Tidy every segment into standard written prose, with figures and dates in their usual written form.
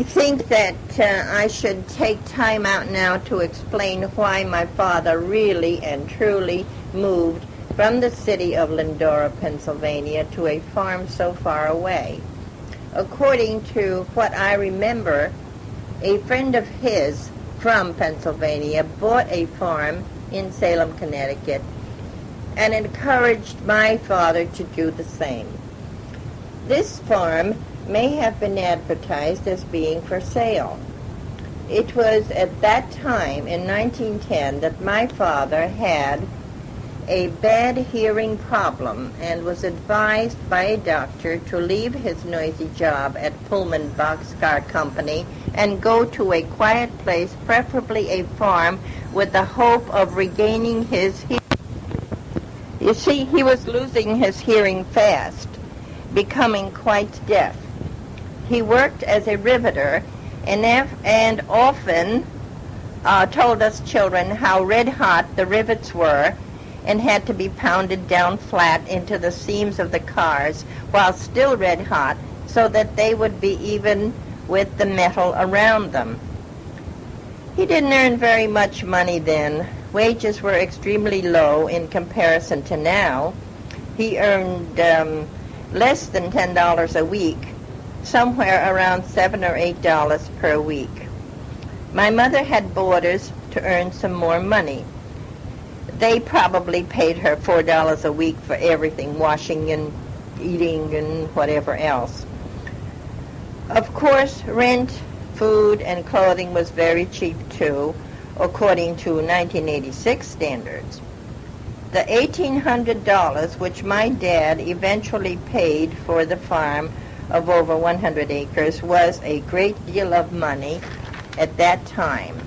think that I should take time out now to explain why my father really and truly moved from the city of Lyndora, Pennsylvania, to a farm so far away. According to what I remember, a friend of his from Pennsylvania bought a farm in Salem, Connecticut, and encouraged my father to do the same. This farm may have been advertised as being for sale. It was at that time, in 1910, that my father had a bad hearing problem and was advised by a doctor to leave his noisy job at Pullman Boxcar Company and go to a quiet place, preferably a farm, with the hope of regaining his hearing. You see, he was losing his hearing fast, becoming quite deaf. He worked as a riveter and often told us children how red hot the rivets were and had to be pounded down flat into the seams of the cars while still red hot so that they would be even with the metal around them. He didn't earn very much money then. Wages were extremely low in comparison to now. He earned less than $10 a week, somewhere around $7 or $8 per week. My mother had boarders to earn some more money. They probably paid her $4 a week for everything, washing and eating and whatever else. Of course, rent, food, and clothing was very cheap too, according to 1986 standards. The $1,800 which my dad eventually paid for the farm of over 100 acres was a great deal of money at that time.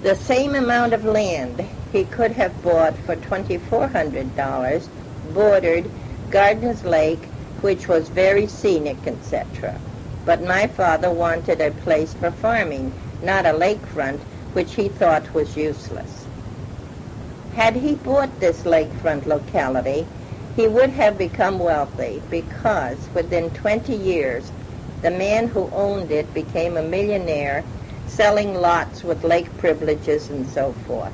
The same amount of land he could have bought for $2,400, bordered Gardeners Lake, which was very scenic, etc. But my father wanted a place for farming, not a lakefront, which he thought was useless. Had he bought this lakefront locality, he would have become wealthy because within 20 years, the man who owned it became a millionaire, selling lots with lake privileges and so forth.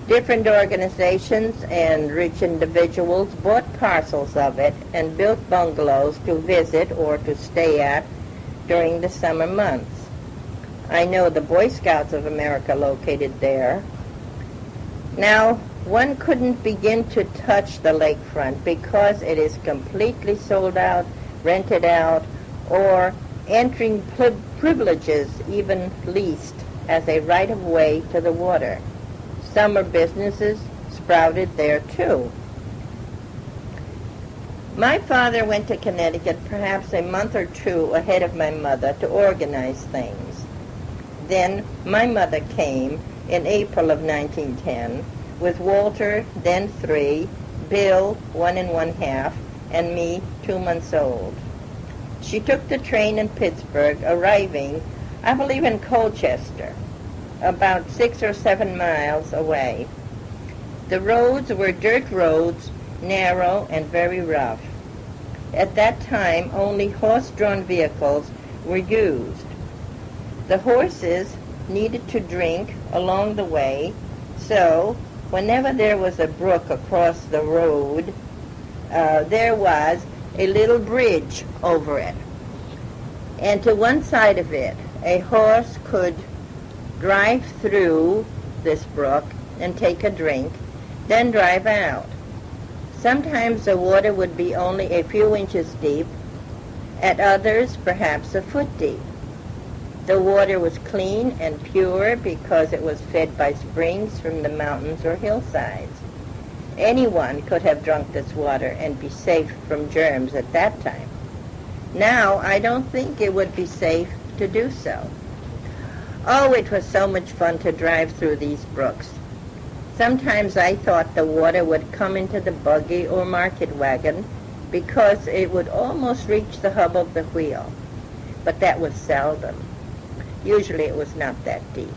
Different organizations and rich individuals bought parcels of it and built bungalows to visit or to stay at during the summer months. I know the Boy Scouts of America located there. Now, one couldn't begin to touch the lakefront because it is completely sold out, rented out, or entering privileges even leased as a right-of-way to the water. Summer businesses sprouted there too. My father went to Connecticut perhaps a month or two ahead of my mother to organize things. Then my mother came in April of 1910 with Walter, then 3, Bill, 1 1/2, and me, 2 months old. She took the train in Pittsburgh, arriving, I believe, in Colchester, about 6 or 7 miles away. The roads were dirt roads, narrow and very rough. At that time, only horse-drawn vehicles were used. The horses needed to drink along the way, so whenever there was a brook across the road, there was a little bridge over it. And to one side of it, a horse could drive through this brook and take a drink, then drive out. Sometimes the water would be only a few inches deep, at others perhaps a foot deep. The water was clean and pure because it was fed by springs from the mountains or hillsides. Anyone could have drunk this water and be safe from germs at that time. Now, I don't think it would be safe to do so. Oh, it was so much fun to drive through these brooks. Sometimes I thought the water would come into the buggy or market wagon because it would almost reach the hub of the wheel. But that was seldom. Usually it was not that deep.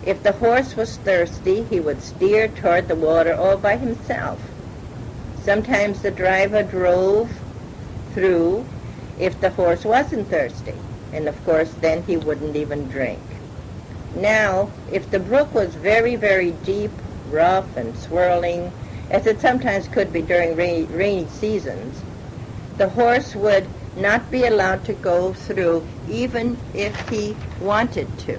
If the horse was thirsty, he would steer toward the water all by himself. Sometimes the driver drove through, if the horse wasn't thirsty. And of course, then he wouldn't even drink. Now, if the brook was very, very deep, rough, and swirling, as it sometimes could be during rainy seasons, the horse would not be allowed to go through even if he wanted to.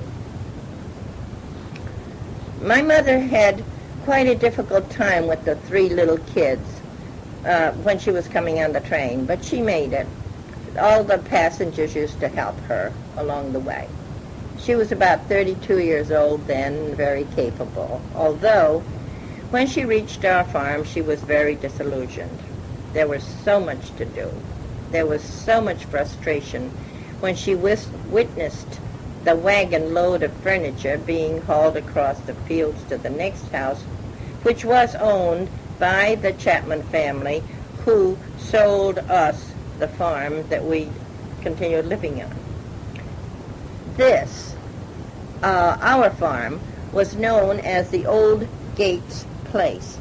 My mother had quite a difficult time with the 3 little kids when she was coming on the train, but she made it. All the passengers used to help her along the way. She was about 32 years old then, very capable, although when she reached our farm, she was very disillusioned. There was so much to do. There was so much frustration when she witnessed the wagon load of furniture being hauled across the fields to the next house, which was owned by the Chapman family, who sold us the farm that we continued living on. This, our farm, was known as the Old Gates Place.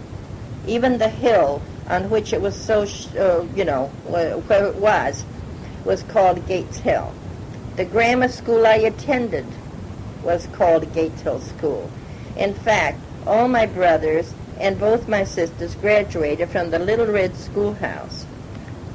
Even the hill on which it was so, where it was called Gates Hill. The grammar school I attended was called Gates Hill School. In fact, all my brothers and both my sisters graduated from the Little Red Schoolhouse.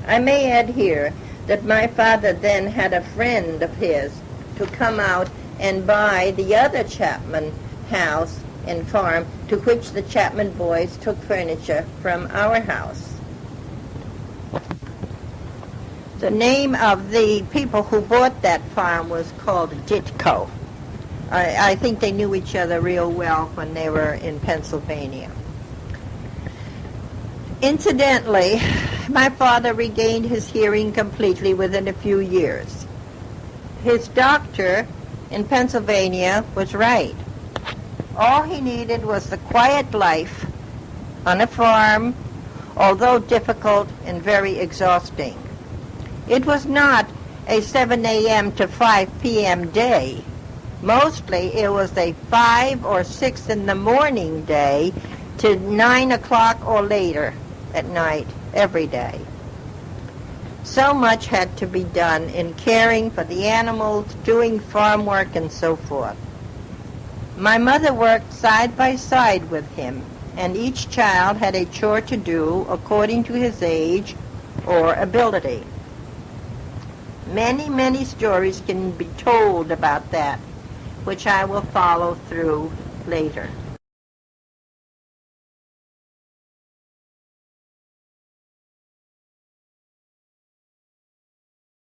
I may add here that my father then had a friend of his to come out and buy the other Chapman house and farm, to which the Chapman boys took furniture from our house. The name of the people who bought that farm was called Ditko. I think they knew each other real well when they were in Pennsylvania. Incidentally, my father regained his hearing completely within a few years. His doctor in Pennsylvania was right. All he needed was the quiet life on a farm, although difficult and very exhausting. It was not a 7 a.m. to 5 p.m. day. Mostly it was a 5 or 6 in the morning day to 9 o'clock or later at night every day. So much had to be done in caring for the animals, doing farm work, and so forth. My mother worked side by side with him, and each child had a chore to do according to his age or ability. Many, many stories can be told about that, which I will follow through later.